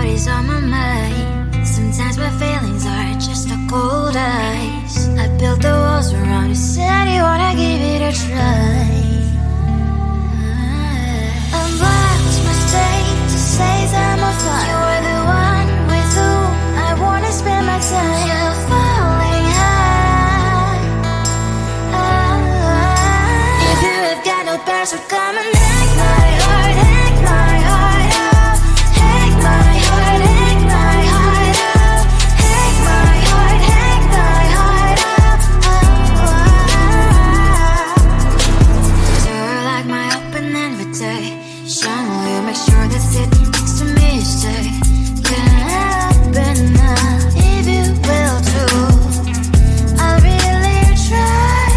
what is on my mind. Sometimes my feelings are just a cold ice. I built the walls around you, said you wanna give it a try. I'm lost my state to say I'm a fly. You are the one with whom I wanna spend my time. You're falling high. If you have got no powers, so come and hack my heart, hack my heart out. Hack my heart, hack my heart out. Hack my heart, hack my heart out. You're like my open invitation. Will you make sure that sitting next to me is safe? Can happen now, if you will too. I'll really try.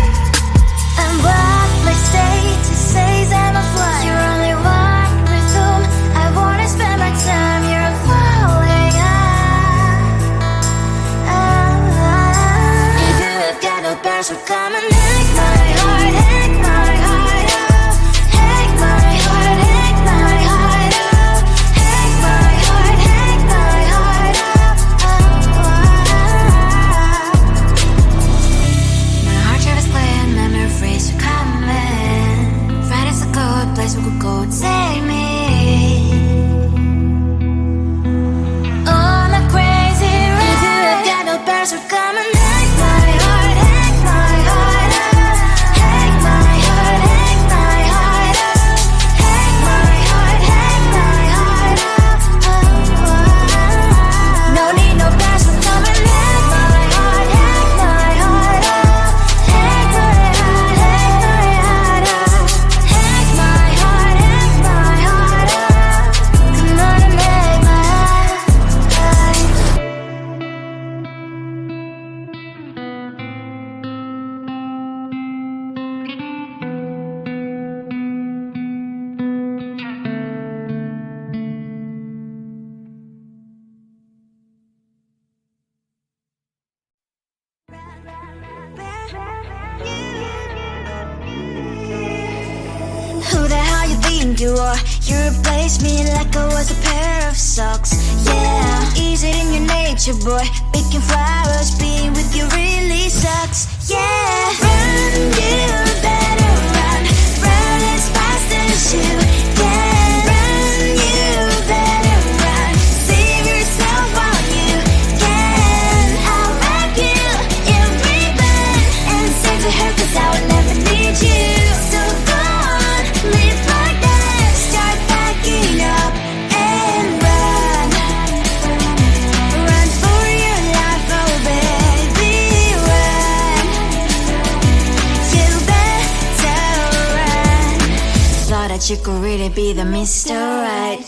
And what my state to say I'm a fly. You're only one with whom I wanna spend my time. You're falling high. If you have got no powers, so come and hack my heart, hack my heart out. Hack my heart, hack my heart out. Hack my heart, hack my heart out. My heart travels playing memories are coming. Friday's a good place we could go, take me. On a crazy ride. If you have got no powers, so come and hack my heart, hack my heart out. Hack my heart, hack my heart out. Hack my heart, hack my heart out. No need no powers, so come and hack my heart, hack my heart out. Hack my heart, hack my heart out. Hack my heart, hack my heart out. Come on and make my heart. Who the hell you think you are? You replaced me like I was a pair of socks. Yeah, is it in your nature, boy? Picking flowers, being with you really sucks. Yeah, run, you better run. Run as fast as you can. Run, you better run. Save yourself while you can. I'll wrap you in ribbon and send to her, 'cause I will never need you. So go on, live like that. Start backing up and run. Run for your life, oh baby, run. You better run. Thought that you could really be the Mr. Right.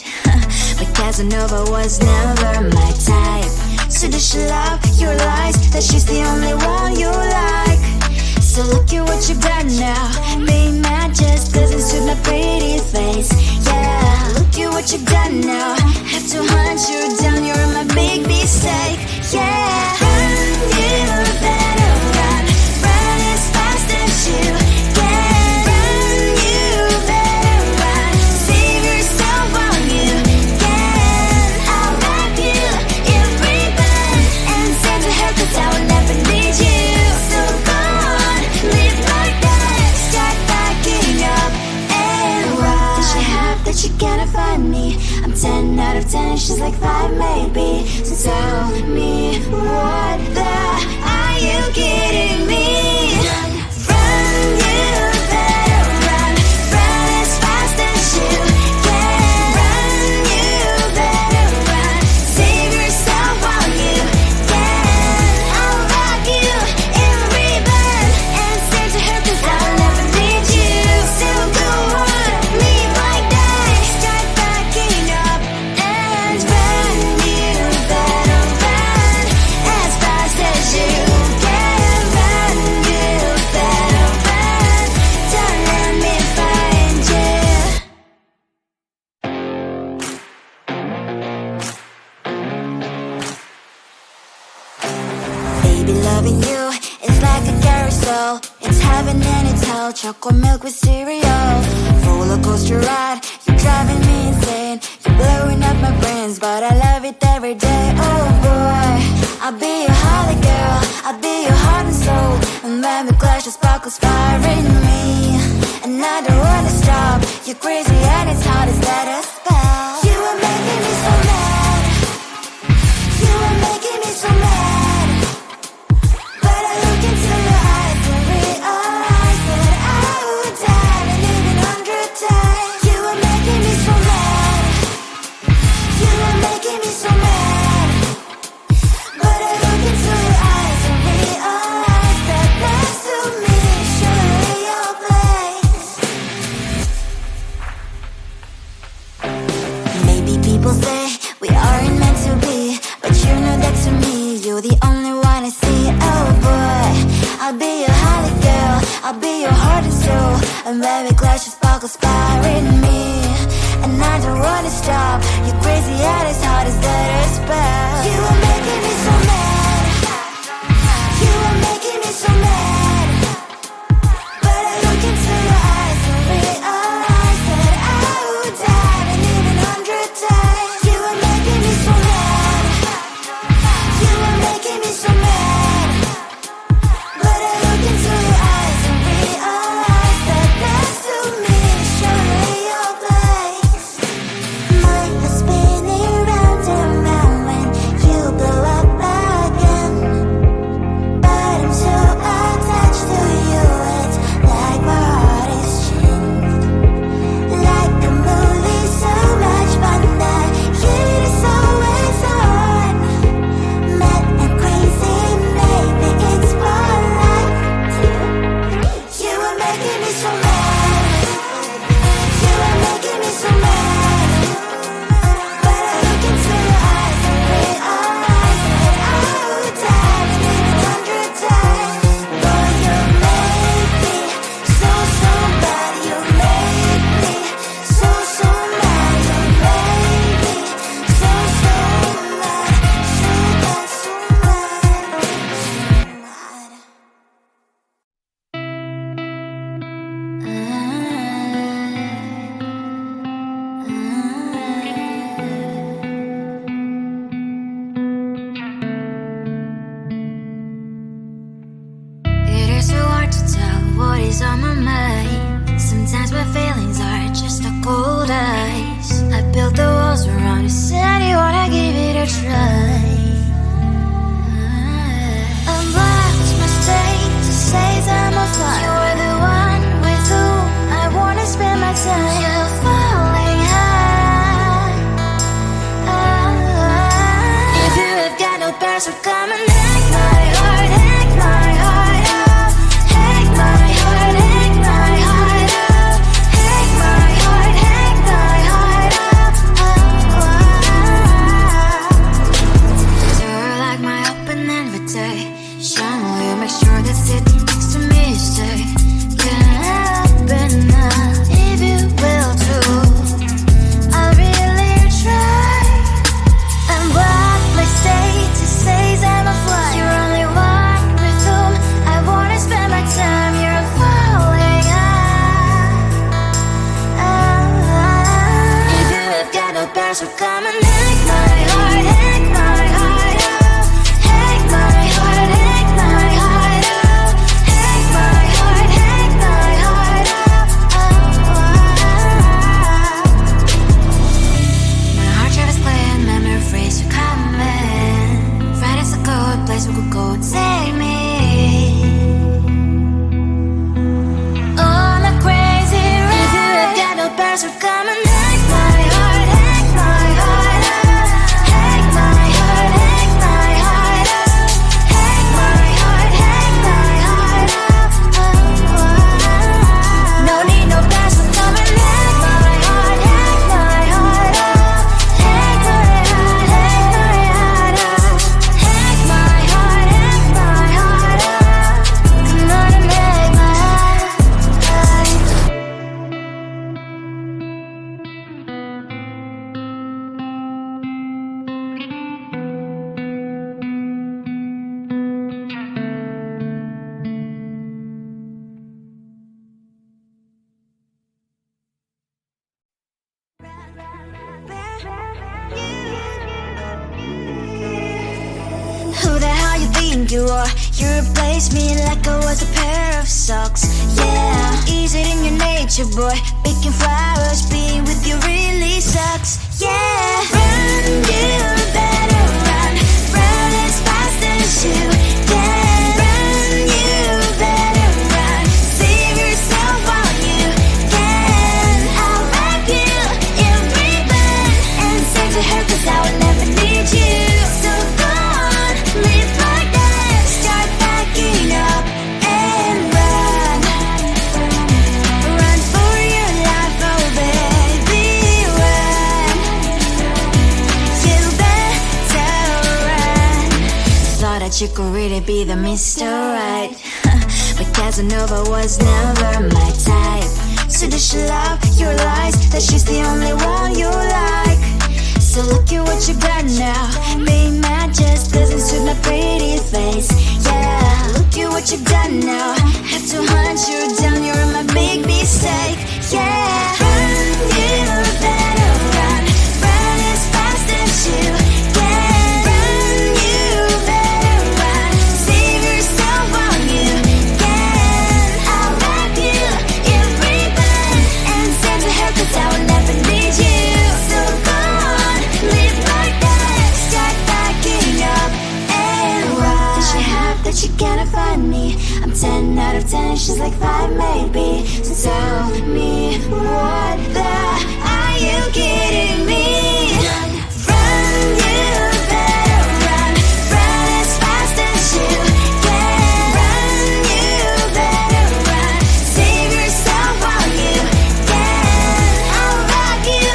But Casanova was never my type. So does she love your lies, that she's the only one you like? So look at what you've done now. Being mad just doesn't suit my pretty face. Yeah, look at what you've done now. Have to hunt you down, you're my big mistake. Yeah, run, you better run. Run as fast as you can. Run, you better run. Save yourself while you can. I'll wrap you in ribbon and send to her, 'cause I will never need you. So go on, live like that. Start backing up and run. Does she have that she cannot find me? I'm 10 out of 10, she's like 5 maybe. So tell me, what the are you kidding me? Run, you better run. Run as fast as you can. Run, you better run. Save yourself while you can. I'll rock you in ribbon and send to her, 'cause I'll never need you. So go on, live like that. Start backing up and run. You better run as fast as you can. Run, you better run. Don't let me find you. Baby, loving you is like a carousel. It's heaven and it's hell. Chocolate milk with cereal. Roller coaster ride. You're driving me insane. You're blowing up my brain. friends, but I love it every day. Oh boy, I'll be your holly girl, I'll be your heart and soul. And when we clash, the sparkles fire in me, and I don't wanna stop. You're crazy and it's hard as let us spell. You are making me so mad, you are making me so mad. But I look into your eyes and realize that I would die and even 100 times. You are making me so mad, you are making me so mad. But I look into your eyes and realize that next to me is surely your place. Maybe people say we aren't meant to be, but you know that to me you're the only one I see. Oh boy, I'll be your holly girl, I'll be your heart and soul. And when we clash, the sparkles fire in me, and I don't wanna stop. You're crazy and as hard as let her spell. You are making me so mad, you are making me so mad. But I look into your eyes and realize that I would die and even 100 times. You are making me so mad, you are making me so mad. But I look into your eyes and realize that next to me is surely your place. Mind was spinning round and round when you blow up again. But I'm so attached to you, it's like my heart is chained. Like a movie, so much fun that heat is always on. Mad and crazy, maybe it's for life. You are making me so mad, you are making me so mad. But I look into your eyes and realize that I would die and even 100 times. Boy, you make me so, so bad. You make me so, so mad. You make me so, so mad. So bad, so mad, so mad. It is so hard to tell what is on my mind. Sometimes my feelings are just a cold ice. I built the walls around you, said you wanna give it a try. And what's my mistake to say that I'm a fly? You are the one with whom I wanna spend my time. You're falling high. If you have got no past, so come and hack my heart, hack my heart up. Hack my heart, hack my heart up. Hack my heart, hack my heart up. You're like my open invitation. Will you make sure that sitting next to me is safe? Can I open up if you will too? I'll really try. And what my state to say is I'm a fly. You're only one with whom I wanna spend my time. You're falling high. If you have got no past, so come and hack my heart, hack my heart up. Hack my heart, hack my heart up. Hack my heart, hack my heart up. My heart travels clear and memory freeze, you coming. Friday's a good place we could go, take me. On a crazy ride. If you have got no past, so come and hack my heart, hack my heart up. Who the hell you think you are? You replaced me like I was a pair of socks. Yeah, is it in your nature, boy? Picking flowers, being with you really sucks. Yeah, run, you better run. Run as fast as you can. Run, you better run. Save yourself while you can. I'll wrap you in ribbon and send to her, 'cause I will never need you. So go on, live like that. Start backing up and run. Run for your life, oh baby, run. You better run. Thought that you could really be the Mr. Right, but Casanova was never my type. So does she love your lies, that she's the only one you like? So look at what you got now. Being mad just doesn't suit my pretty face. Yeah, look at what you've done now. Have to hunt you down, you're my big mistake. Yeah, run, you better run. Run as fast as you can. Run, you better run. Save yourself while you can. I'll wrap you in ribbon and send to her, 'cause I will never need you. So go on, live like that. Start backing up and run. Does she have that she cannot find me? I'm 10 out of 10, she's like 5 maybe. So tell me, what the, are you kidding me? Run, you better run. Run as fast as you can. Run, you better run. Save yourself while you can. I'll wrap you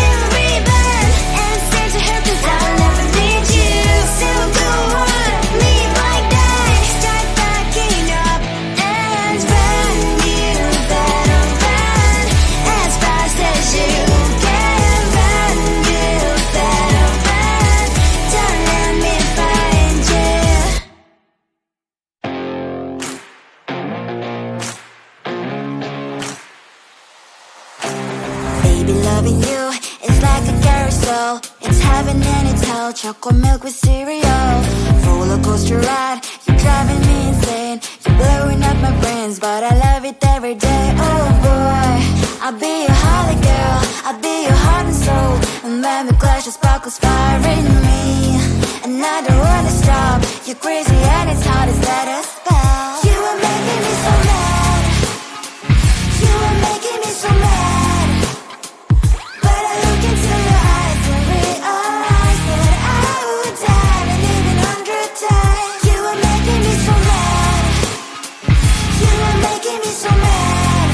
in ribbon and send to her, 'cause I will never need you. So go on, live like that. Start backing up and run. You better run as fast as you can. Run, you better run. Don't let me find you. Baby, loving you is like a carousel. It's heaven and it's hell. Chocolate milk with cereal. Roller coaster ride. You're driving me insane. You're blowing up my brains, but I love it every day. Oh boy, I'll be your holly girl. I'll be your heart and soul. And when we clash, the sparkles fire in me. And I don't wanna stop. You're crazy and it's hard as that a spell. You are making me so mad. You are making me so mad. But I look into your eyes and realize that I would die and even 100 times. You are making me so mad. You are making me so mad.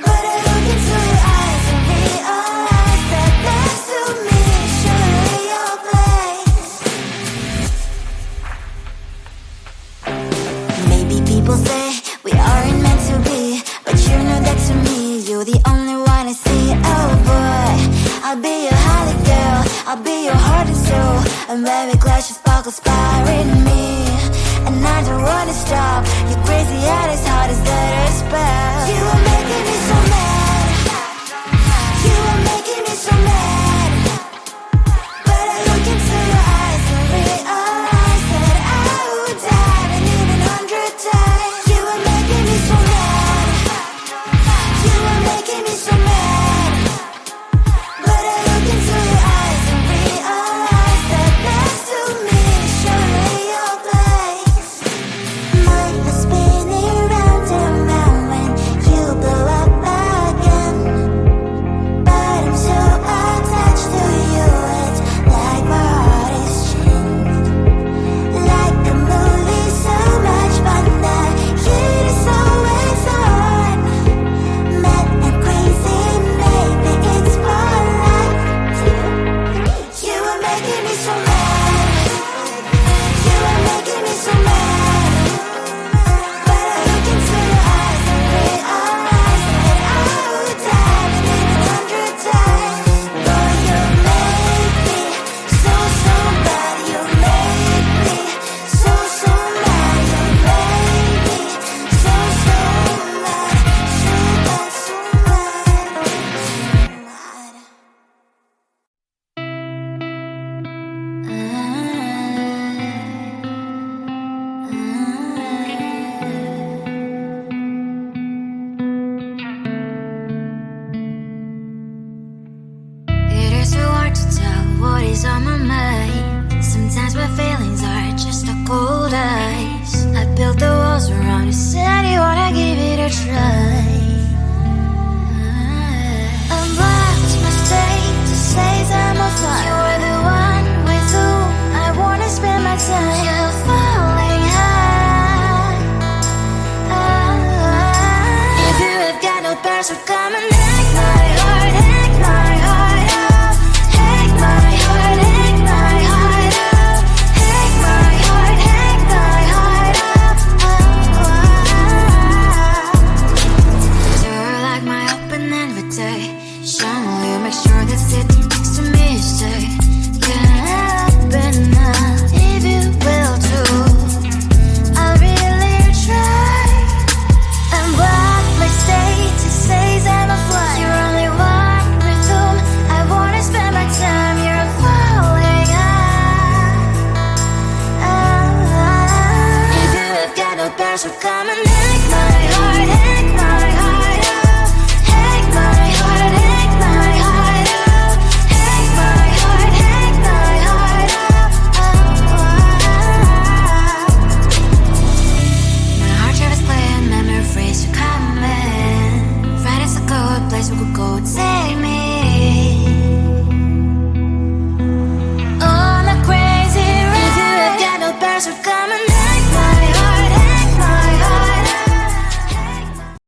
But I look into your eyes and realize that next to me is surely your place. Maybe people say we aren't meant to be, but you know that to me, you're the only one I see. Oh boy, I'll be your holly girl. I'll be your heart and soul. And when we clash, the sparkles fire in me. And I don't wanna stop. You're crazy and as hard as that a spell. You are making me so